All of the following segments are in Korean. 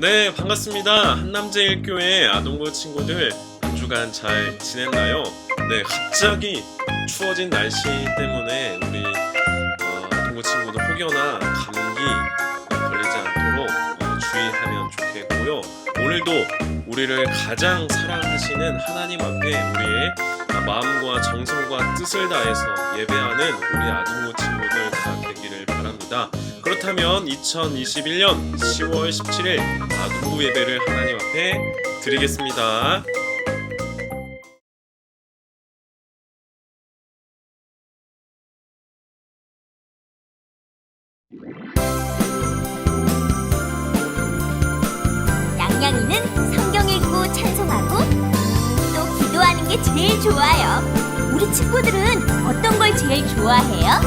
네, 반갑습니다. 한남제일교회 아동부 친구들 한 주간 잘 지냈나요? 네, 갑자기 추워진 날씨 때문에 우리 아동부 친구들 혹여나 감기 걸리지 않도록 주의하면 좋겠고요. 오늘도 우리를 가장 사랑하시는 하나님 앞에 우리의 마음과 정성과 뜻을 다해서 예배하는 우리 아동부 친구들 다 되기를 바랍니다. 그렇다면 2021년 10월 17일 아동부 예배를 하나님 앞에 드리겠습니다. 양양이는 성경 읽고 찬송하고 또 기도하는 게 제일 좋아요. 우리 친구들은 어떤 걸 제일 좋아해요?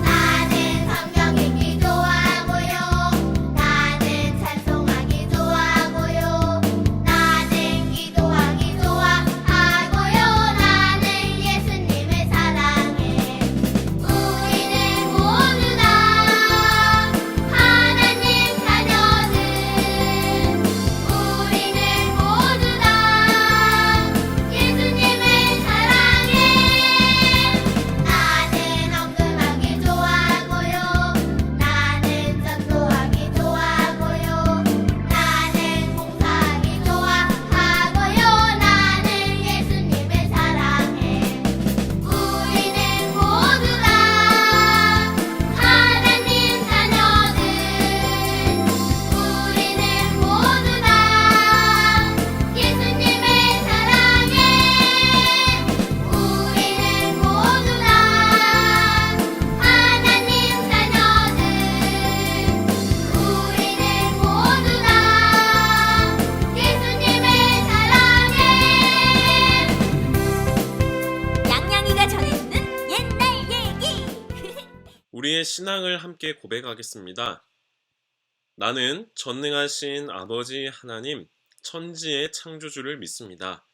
나는 성경 읽기 좋아하고요. 나는 찬송하기 좋아하고요. 나는 기도하기 좋아하고요. 나는 예수님을 사랑해. 우리는 모두 다 하나님 자녀들. 우리는 모두 다 예수님을 사랑해. 나는 엉금하기 좋아하고요. 나는 전도하기 좋아하고요. 나는 봉사하기 좋아하고요. 나는 예수님을 사랑해. 우리는 모두 다 하나님 자녀들. 우리는 모두 다 예수님을 사랑해. 우리는 모두 다 하나님 자녀들. 우리는 모두 다 예수님을 사랑해. 양양이가 전해주는 옛날 얘기. 우리의 신앙을 함께 고백하겠습니다. 나는 전능하신 아버지 하나님, 천지의 창조주를 믿습니다.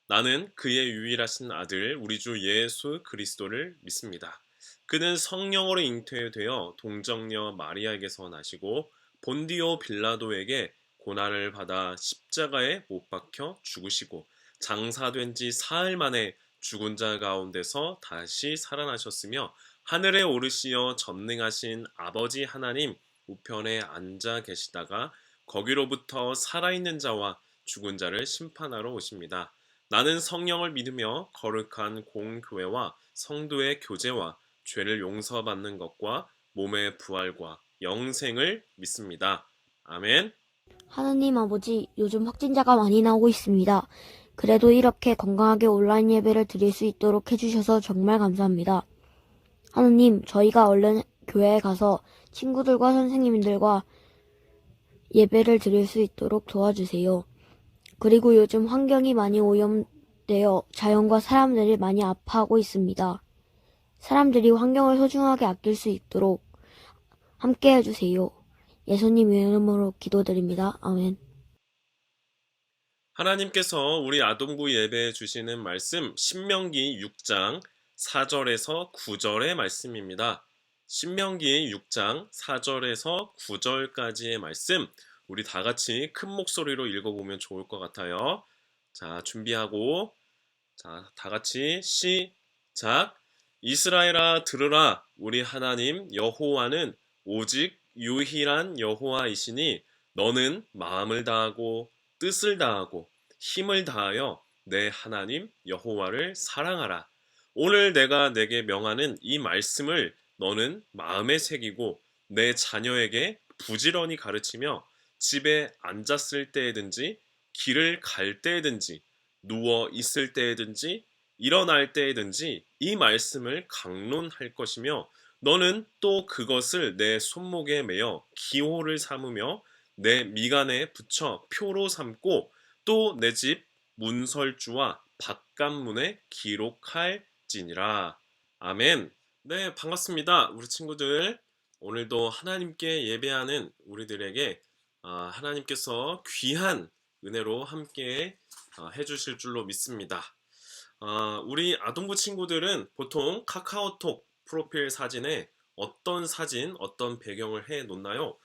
나는 그의 유일하신 아들, 우리 주 예수 그리스도를 믿습니다. 그는 성령으로 잉태되어 동정녀 마리아에게서 나시고 본디오 빌라도에게 고난을 받아 십자가에 못 박혀 죽으시고 장사된 지 사흘 만에 죽은 자 가운데서 다시 살아나셨으며 하늘에 오르시어 전능하신 아버지 하나님 우편에 앉아 계시다가 거기로부터 살아있는 자와 죽은 자를 심판하러 오십니다. 나는 성령을 믿으며 거룩한 공교회와 성도의 교제와 죄를 용서받는 것과 몸의 부활과 영생을 믿습니다. 아멘. 하느님 아버지, 요즘 확진자가 많이 나오고 있습니다. 그래도 이렇게 건강하게 온라인 예배를 드릴 수 있도록 해주셔서 정말 감사합니다. 하느님, 저희가 얼른 교회에 가서 친구들과 선생님들과 예배를 드릴 수 있도록 도와주세요. 그리고 요즘 환경이 많이 오염되어 자연과 사람들이 많이 아파하고 있습니다. 사람들이 환경을 소중하게 아낄 수 있도록 함께 해주세요. 예수님 이름으로 기도드립니다. 아멘. 하나님께서 우리 아동부 예배에 주시는 말씀 신명기 6장 4절에서 9절의 말씀입니다. 신명기 6장 4절에서 9절까지의 말씀 우리 다 같이 큰 목소리로 읽어보면 좋을 것 같아요. 자, 준비하고 자, 다 같이 시작. 이스라엘아 들으라. 우리 하나님 여호와는 오직 유일한 여호와이시니 너는 마음을 다하고 뜻을 다하고 힘을 다하여 내 하나님 여호와를 사랑하라. 오늘 내가 내게 명하는 이 말씀을 너는 마음에 새기고 내 자녀에게 부지런히 가르치며 집에 앉았을 때에든지 길을 갈 때에든지 누워 있을 때에든지 일어날 때에든지 이 말씀을 강론할 것이며 너는 또 그것을 내 손목에 매어 기호를 삼으며 내 미간에 붙여 표로 삼고 또 내 집 문설주와 바깥문에 기록할지니라. 아멘. 네, 반갑습니다. 우리 친구들 오늘도 하나님께 예배하는 우리들에게 하나님께서 귀한 은혜로 함께 해주실 줄로 믿습니다. 우리 아동부 친구들은 보통 카카오톡 프로필 사진에 어떤 사진, 어떤 배경을 해 놓나요?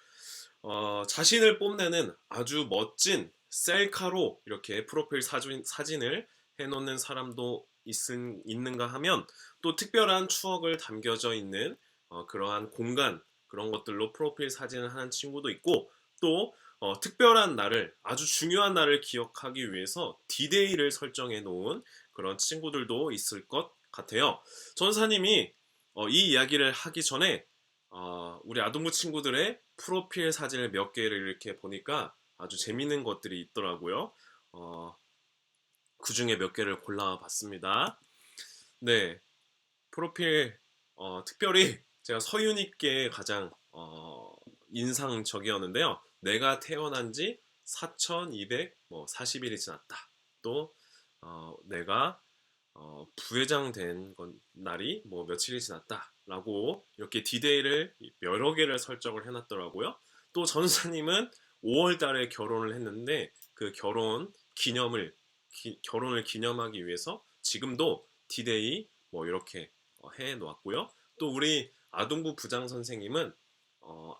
자신을 뽐내는 아주 멋진 셀카로 이렇게 프로필 사진을 해놓는 사람도 있는가 하면 또 특별한 추억을 담겨져 있는 그러한 공간, 그런 것들로 프로필 사진을 하는 친구도 있고, 또 특별한 날을, 아주 중요한 날을 기억하기 위해서 디데이를 설정해 놓은 그런 친구들도 있을 것 같아요. 전사님이 이 이야기를 하기 전에 우리 아동부 친구들의 프로필 사진을 몇 개를 이렇게 보니까 아주 재밌는 것들이 있더라고요. 그 중에 몇 개를 골라봤습니다. 네, 프로필 특별히 제가 서윤이께 가장 인상적이었는데요. 내가 태어난 지 4240일이 지났다. 또 내가 부회장 된 날이 뭐 며칠이 지났다 라고 이렇게 디데이를 여러 개를 설정을 해놨더라고요. 또 전사님은 5월 달에 결혼을 했는데 그 결혼을 기념하기 위해서 지금도 디데이 뭐 이렇게 해 놓았고요. 또 우리 아동부 부장 선생님은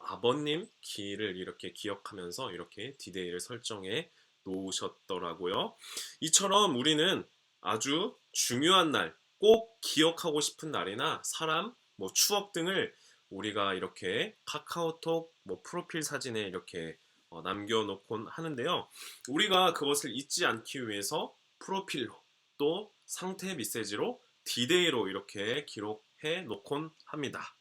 아버님 기를 이렇게 기억하면서 이렇게 디데이를 설정해 놓으셨더라고요. 이처럼 우리는 아주 중요한 날, 꼭 기억하고 싶은 날이나 사람, 뭐 추억 등을 우리가 이렇게 카카오톡 뭐 프로필 사진에 이렇게 남겨놓곤 하는데요. 우리가 그것을 잊지 않기 위해서 프로필로 또 상태 메시지로 디데이로 이렇게 기록해 놓곤 합니다.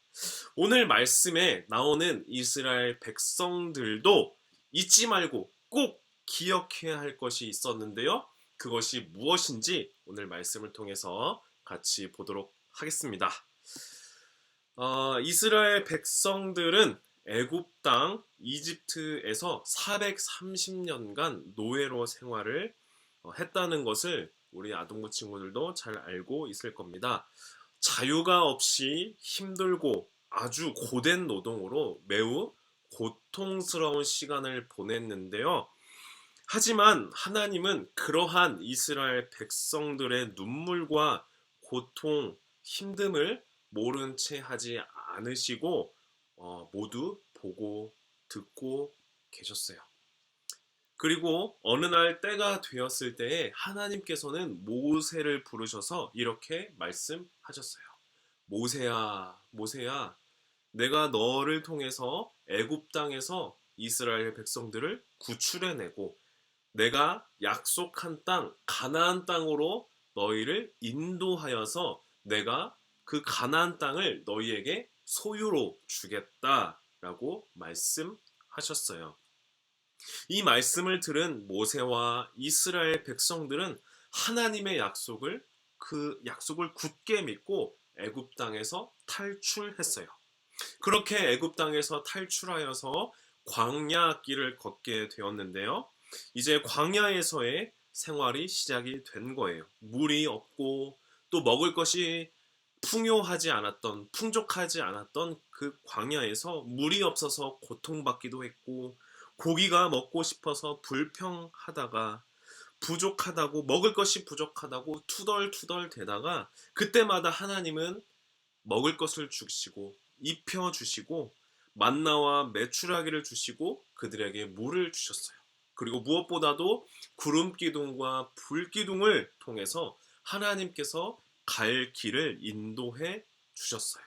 오늘 말씀에 나오는 이스라엘 백성들도 잊지 말고 꼭 기억해야 할 것이 있었는데요. 그것이 무엇인지 오늘 말씀을 통해서 같이 보도록 하겠습니다. 이스라엘 백성들은 애굽 땅 이집트에서 430년간 노예로 생활을 했다는 것을 우리 아동부 친구들도 잘 알고 있을 겁니다. 자유가 없이 힘들고 아주 고된 노동으로 매우 고통스러운 시간을 보냈는데요. 하지만 하나님은 그러한 이스라엘 백성들의 눈물과 고통, 힘듦을 모른 채 하지 않으시고 모두 보고 듣고 계셨어요. 그리고 어느 날 때가 되었을 때에 하나님께서는 모세를 부르셔서 이렇게 말씀하셨어요. 모세야, 모세야, 내가 너를 통해서 애굽 땅에서 이스라엘 백성들을 구출해내고 내가 약속한 땅, 가나안 땅으로 너희를 인도하여서 내가 그 가나안 땅을 너희에게 소유로 주겠다라고 말씀하셨어요. 이 말씀을 들은 모세와 이스라엘 백성들은 하나님의 그 약속을 굳게 믿고 애굽 땅에서 탈출했어요. 그렇게 애굽 땅에서 탈출하여서 광야 길을 걷게 되었는데요. 이제 광야에서의 생활이 시작이 된 거예요. 물이 없고 또 먹을 것이 풍족하지 않았던 그 광야에서 물이 없어서 고통받기도 했고 고기가 먹고 싶어서 불평하다가 부족하다고 먹을 것이 부족하다고 투덜투덜 대다가 그때마다 하나님은 먹을 것을 주시고 입혀주시고 만나와 메추라기를 주시고 그들에게 물을 주셨어요. 그리고 무엇보다도 구름기둥과 불기둥을 통해서 하나님께서 갈 길을 인도해 주셨어요.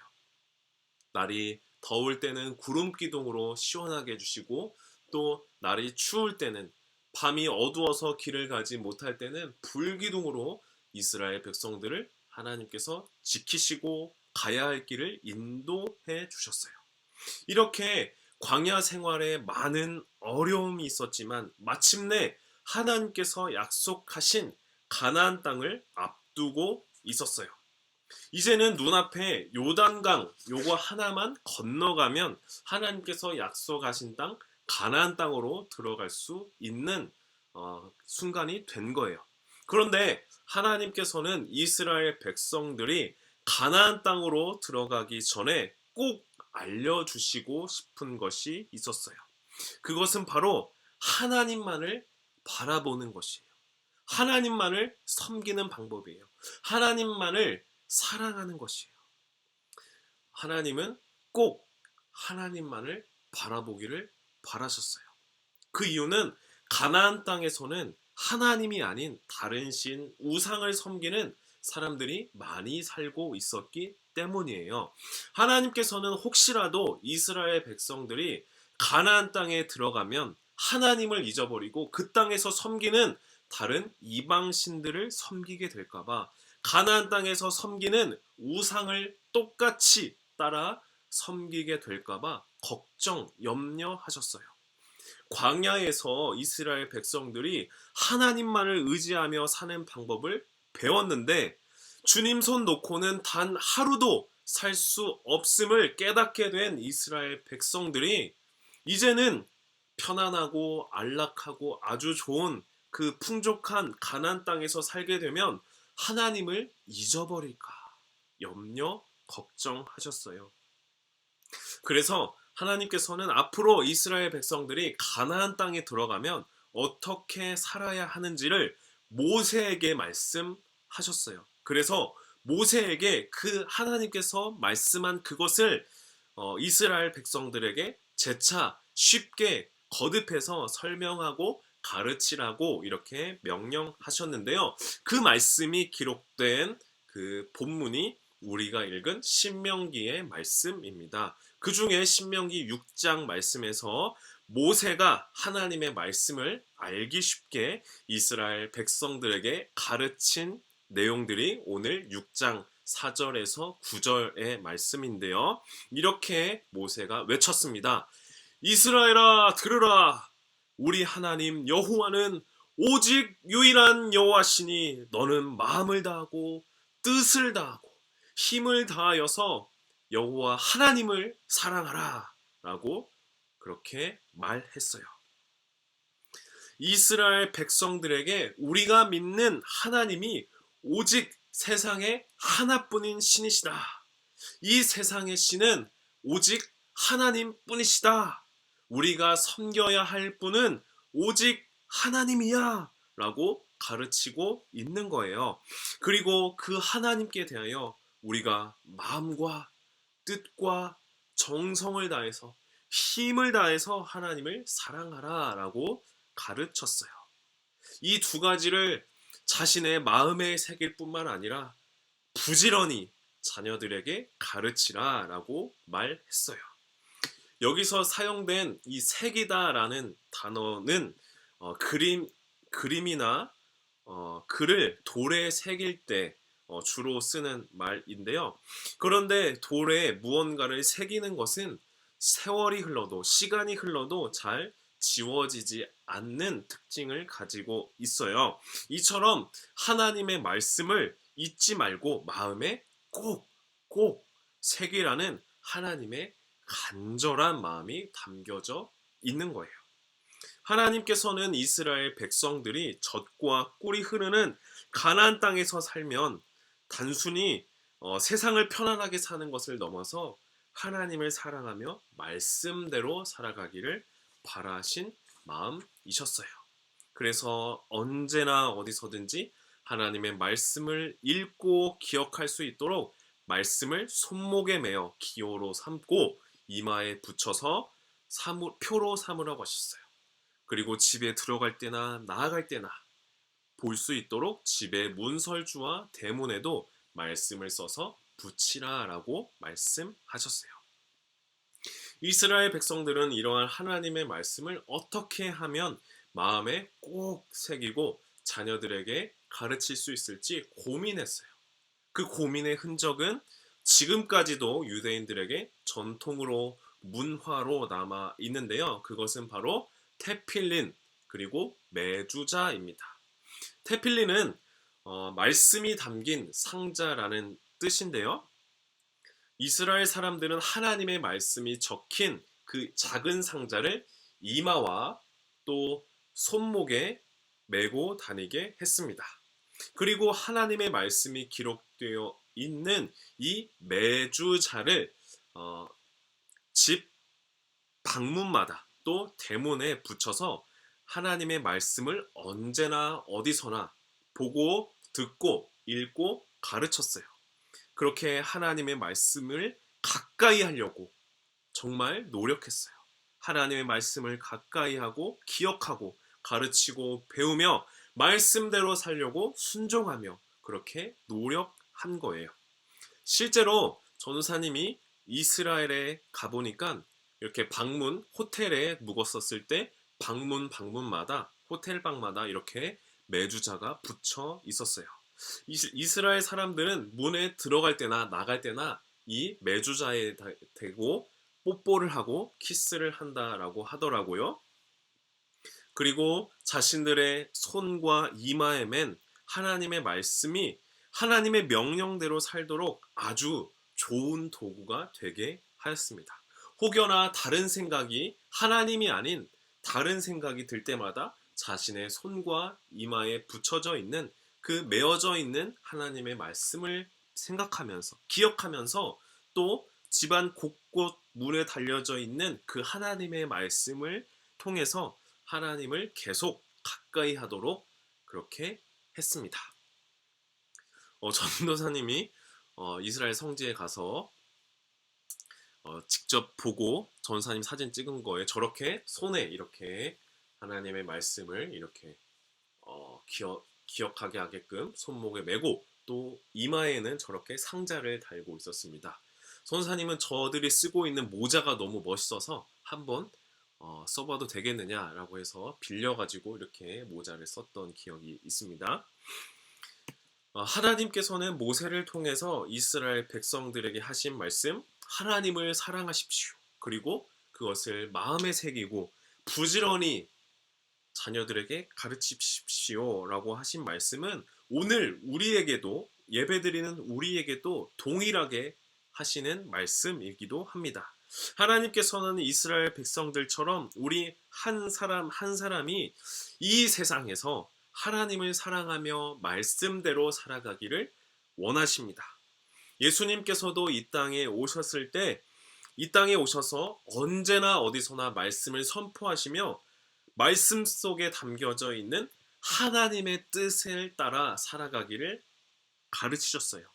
날이 더울 때는 구름기둥으로 시원하게 해주시고 또 날이 추울 때는 밤이 어두워서 길을 가지 못할 때는 불기둥으로 이스라엘 백성들을 하나님께서 지키시고 가야 할 길을 인도해 주셨어요. 이렇게 광야 생활에 많은 어려움이 있었지만 마침내 하나님께서 약속하신 가나안 땅을 앞두고 있었어요. 이제는 눈앞에 요단강 요거 하나만 건너가면 하나님께서 약속하신 땅 가나안 땅으로 들어갈 수 있는 순간이 된 거예요. 그런데 하나님께서는 이스라엘 백성들이 가나안 땅으로 들어가기 전에 꼭 알려주시고 싶은 것이 있었어요. 그것은 바로 하나님만을 바라보는 것이에요. 하나님만을 섬기는 방법이에요. 하나님만을 사랑하는 것이에요. 하나님은 꼭 하나님만을 바라보기를 바라셨어요. 그 이유는 가나안 땅에서는 하나님이 아닌 다른 신, 우상을 섬기는 사람들이 많이 살고 있었기 때문이에요. 하나님께서는 혹시라도 이스라엘 백성들이 가나안 땅에 들어가면 하나님을 잊어버리고 그 땅에서 섬기는 다른 이방 신들을 섬기게 될까봐 가나안 땅에서 섬기는 우상을 똑같이 따라 섬기게 될까봐 걱정, 염려하셨어요. 광야에서 이스라엘 백성들이 하나님만을 의지하며 사는 방법을 배웠는데 주님 손 놓고는 단 하루도 살 수 없음을 깨닫게 된 이스라엘 백성들이 이제는 편안하고 안락하고 아주 좋은 그 풍족한 가나안 땅에서 살게 되면 하나님을 잊어버릴까 염려, 걱정하셨어요. 그래서 하나님께서는 앞으로 이스라엘 백성들이 가나안 땅에 들어가면 어떻게 살아야 하는지를 모세에게 말씀하셨어요. 그래서 모세에게 그 하나님께서 말씀한 그것을 이스라엘 백성들에게 재차 쉽게 거듭해서 설명하고 가르치라고 이렇게 명령하셨는데요. 그 말씀이 기록된 그 본문이 우리가 읽은 신명기의 말씀입니다. 그 중에 신명기 6장 말씀에서 모세가 하나님의 말씀을 알기 쉽게 이스라엘 백성들에게 가르친 내용들이 오늘 6장 4절에서 9절의 말씀인데요. 이렇게 모세가 외쳤습니다. 이스라엘아 들으라. 우리 하나님 여호와는 오직 유일한 여호와시니 너는 마음을 다하고 뜻을 다하고 힘을 다하여서 여호와 하나님을 사랑하라 라고 그렇게 말했어요. 이스라엘 백성들에게 우리가 믿는 하나님이 오직 세상에 하나뿐인 신이시다. 이 세상의 신은 오직 하나님뿐이시다. 우리가 섬겨야 할 분은 오직 하나님이야 라고 가르치고 있는 거예요. 그리고 그 하나님께 대하여 우리가 마음과 뜻과 정성을 다해서 힘을 다해서 하나님을 사랑하라 라고 가르쳤어요. 이 두 가지를 자신의 마음에 새길 뿐만 아니라 부지런히 자녀들에게 가르치라 라고 말했어요. 여기서 사용된 이 새기다라는 단어는 그림이나 글을 돌에 새길 때 주로 쓰는 말인데요. 그런데 돌에 무언가를 새기는 것은 세월이 흘러도 시간이 흘러도 잘 지워지지 않는 특징을 가지고 있어요. 이처럼 하나님의 말씀을 잊지 말고 마음에 꼭 새기라는 하나님의 간절한 마음이 담겨져 있는 거예요. 하나님께서는 이스라엘 백성들이 젖과 꿀이 흐르는 가나안 땅에서 살면 단순히 세상을 편안하게 사는 것을 넘어서 하나님을 사랑하며 말씀대로 살아가기를 바라신 마음이셨어요. 그래서 언제나 어디서든지 하나님의 말씀을 읽고 기억할 수 있도록 말씀을 손목에 매어 기호로 삼고 이마에 붙여서 표로 삼으라고 하셨어요. 그리고 집에 들어갈 때나 나아갈 때나 볼 수 있도록 집의 문설주와 대문에도 말씀을 써서 붙이라 라고 말씀하셨어요. 이스라엘 백성들은 이러한 하나님의 말씀을 어떻게 하면 마음에 꼭 새기고 자녀들에게 가르칠 수 있을지 고민했어요. 그 고민의 흔적은 지금까지도 유대인들에게 전통으로 문화로 남아 있는데요. 그것은 바로 테필린 그리고 매주자입니다. 테필린은 말씀이 담긴 상자라는 뜻인데요. 이스라엘 사람들은 하나님의 말씀이 적힌 그 작은 상자를 이마와 또 손목에 메고 다니게 했습니다. 그리고 하나님의 말씀이 기록되어 있는 이 매주자를 집 방문마다 또 대문에 붙여서 하나님의 말씀을 언제나 어디서나 보고 듣고 읽고 가르쳤어요. 그렇게 하나님의 말씀을 가까이 하려고 정말 노력했어요. 하나님의 말씀을 가까이 하고 기억하고 가르치고 배우며 말씀대로 살려고 순종하며 그렇게 노력한 거예요. 실제로 전우사님이 이스라엘에 가보니까 이렇게 방문, 호텔에 묵었었을 때 방문마다 호텔 방마다 이렇게 메두자가 붙여 있었어요. 이스라엘 사람들은 문에 들어갈 때나 나갈 때나 이 메두자에 대고 뽀뽀를 하고 키스를 한다라고 하더라고요. 그리고 자신들의 손과 이마에 맨 하나님의 말씀이 하나님의 명령대로 살도록 아주 좋은 도구가 되게 하였습니다. 혹여나 다른 생각이 하나님이 아닌 다른 생각이 들 때마다 자신의 손과 이마에 붙여져 있는 그 메어져 있는 하나님의 말씀을 생각하면서 기억하면서 또 집안 곳곳 문에 달려져 있는 그 하나님의 말씀을 통해서 하나님을 계속 가까이 하도록 그렇게 했습니다. 전도사님이 이스라엘 성지에 가서 직접 보고 전사님 사진 찍은 거에 저렇게 손에 이렇게 하나님의 말씀을 이렇게 기억하게 하게끔 손목에 메고 또 이마에는 저렇게 상자를 달고 있었습니다. 전사님은 저들이 쓰고 있는 모자가 너무 멋있어서 한번 써봐도 되겠느냐라고 해서 빌려가지고 이렇게 모자를 썼던 기억이 있습니다. 하나님께서는 모세를 통해서 이스라엘 백성들에게 하신 말씀, 하나님을 사랑하십시오. 그리고 그것을 마음에 새기고 부지런히 자녀들에게 가르치십시오 라고 하신 말씀은 오늘 우리에게도 예배드리는 우리에게도 동일하게 하시는 말씀이기도 합니다. 하나님께서는 이스라엘 백성들처럼 우리 한 사람 한 사람이 이 세상에서 하나님을 사랑하며 말씀대로 살아가기를 원하십니다. 예수님께서도 이 땅에 오셨을 때 이 땅에 오셔서 언제나 어디서나 말씀을 선포하시며 말씀 속에 담겨져 있는 하나님의 뜻을 따라 살아가기를 가르치셨어요.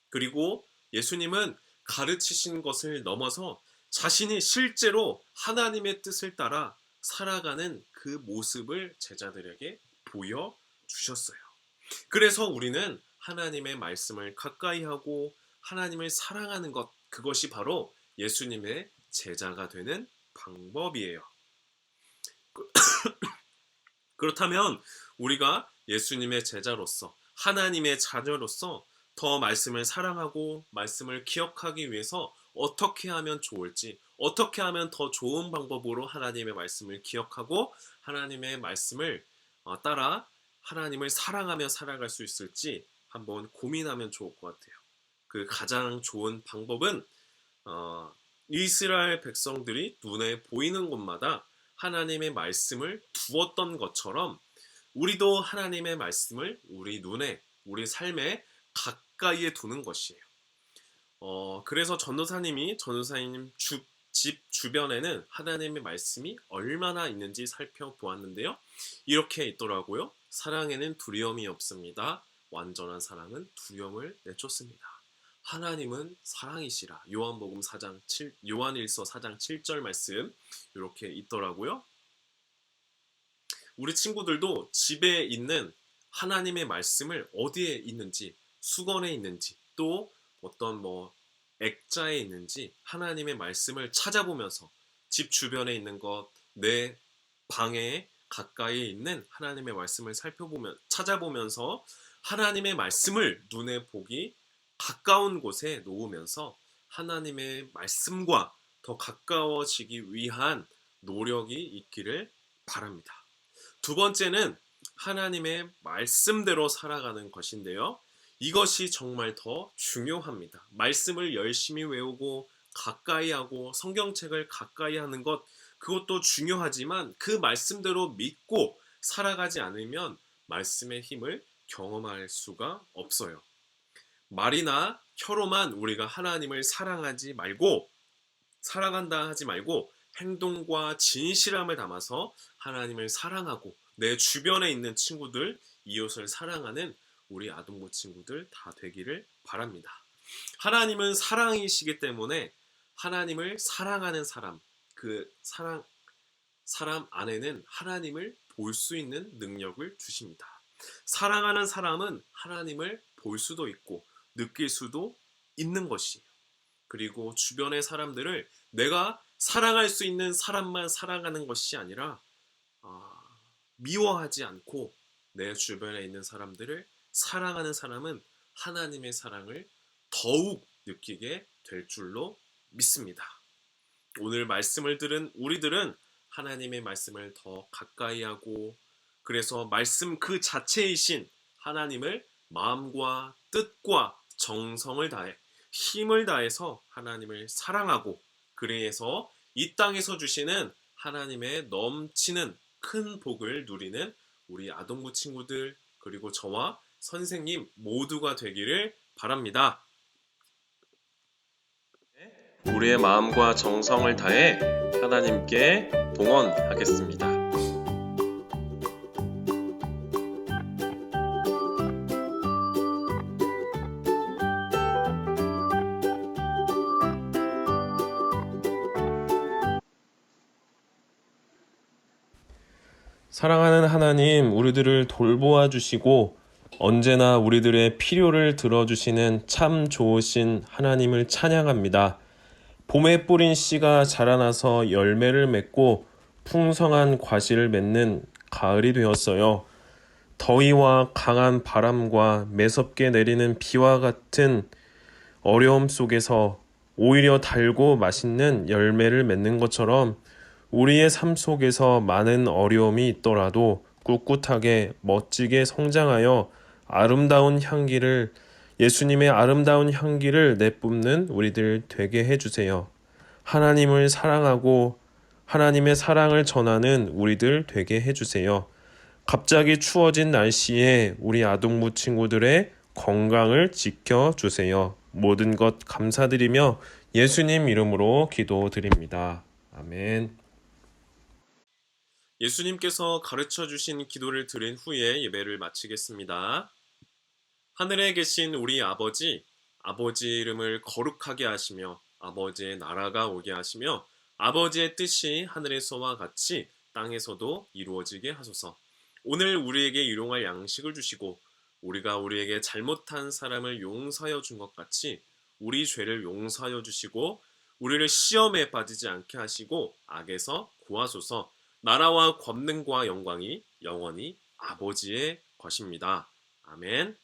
그리고 예수님은 가르치신 것을 넘어서 자신이 실제로 하나님의 뜻을 따라 살아가는 그 모습을 제자들에게 보여주셨어요. 그래서 우리는 하나님의 말씀을 가까이 하고 하나님을 사랑하는 것, 그것이 바로 예수님의 제자가 되는 방법이에요. 그렇다면 우리가 예수님의 제자로서 하나님의 자녀로서 더 말씀을 사랑하고 말씀을 기억하기 위해서 어떻게 하면 좋을지, 어떻게 하면 더 좋은 방법으로 하나님의 말씀을 기억하고 하나님의 말씀을 따라 하나님을 사랑하며 살아갈 수 있을지 한번 고민하면 좋을 것 같아요. 그 가장 좋은 방법은 이스라엘 백성들이 눈에 보이는 곳마다 하나님의 말씀을 두었던 것처럼 우리도 하나님의 말씀을 우리 눈에, 우리 삶에 가까이에 두는 것이에요. 그래서 전도사님 집 주변에는 하나님의 말씀이 얼마나 있는지 살펴보았는데요. 이렇게 있더라고요. 사랑에는 두려움이 없습니다. 완전한 사랑은 두려움을 내쫓습니다. 하나님은 사랑이시라. 요한일서 4장 7절 말씀 이렇게 있더라고요. 우리 친구들도 집에 있는 하나님의 말씀을 어디에 있는지, 수건에 있는지, 또 어떤 액자에 있는지 하나님의 말씀을 찾아보면서 집 주변에 있는 것, 내 방에 가까이에 있는 하나님의 말씀을 찾아보면서 하나님의 말씀을 눈에 보기 가까운 곳에 놓으면서 하나님의 말씀과 더 가까워지기 위한 노력이 있기를 바랍니다. 두 번째는 하나님의 말씀대로 살아가는 것인데요. 이것이 정말 더 중요합니다. 말씀을 열심히 외우고 가까이 하고 성경책을 가까이 하는 것, 그것도 중요하지만 그 말씀대로 믿고 살아가지 않으면 말씀의 힘을 경험할 수가 없어요. 말이나 혀로만 우리가 하나님을 사랑한다 하지 말고 행동과 진실함을 담아서 하나님을 사랑하고 내 주변에 있는 친구들, 이웃을 사랑하는 우리 아동부 친구들 다 되기를 바랍니다. 하나님은 사랑이시기 때문에 하나님을 사랑하는 사람, 그 사람 안에는 하나님을 볼 수 있는 능력을 주십니다. 사랑하는 사람은 하나님을 볼 수도 있고 느낄 수도 있는 것이에요. 그리고 주변의 사람들을 내가 사랑할 수 있는 사람만 사랑하는 것이 아니라 미워하지 않고 내 주변에 있는 사람들을 사랑하는 사람은 하나님의 사랑을 더욱 느끼게 될 줄로 믿습니다. 오늘 말씀을 들은 우리들은 하나님의 말씀을 더 가까이 하고, 그래서 말씀 그 자체이신 하나님을 마음과 뜻과 정성을 다해 힘을 다해서 하나님을 사랑하고, 그래서 이 땅에서 주시는 하나님의 넘치는 큰 복을 누리는 우리 아동부 친구들, 그리고 저와 선생님 모두가 되기를 바랍니다. 우리의 마음과 정성을 다해 하나님께 봉헌하겠습니다. 사랑하는 하나님, 우리들을 돌보아 주시고 언제나 우리들의 필요를 들어주시는 참 좋으신 하나님을 찬양합니다. 봄에 뿌린 씨가 자라나서 열매를 맺고 풍성한 과실을 맺는 가을이 되었어요. 더위와 강한 바람과 매섭게 내리는 비와 같은 어려움 속에서 오히려 달고 맛있는 열매를 맺는 것처럼 우리의 삶 속에서 많은 어려움이 있더라도 꿋꿋하게 멋지게 성장하여 예수님의 아름다운 향기를 내뿜는 우리들 되게 해주세요. 하나님을 사랑하고 하나님의 사랑을 전하는 우리들 되게 해주세요. 갑자기 추워진 날씨에 우리 아동부 친구들의 건강을 지켜주세요. 모든 것 감사드리며 예수님 이름으로 기도드립니다. 아멘. 예수님께서 가르쳐주신 기도를 드린 후에 예배를 마치겠습니다. 하늘에 계신 우리 아버지 이름을 거룩하게 하시며 아버지의 나라가 오게 하시며 아버지의 뜻이 하늘에서와 같이 땅에서도 이루어지게 하소서. 오늘 우리에게 일용할 양식을 주시고 우리가 우리에게 잘못한 사람을 용서하여 준 것 같이 우리 죄를 용서하여 주시고 우리를 시험에 빠지지 않게 하시고 악에서 구하소서. 나라와 권능과 영광이 영원히 아버지의 것입니다. 아멘.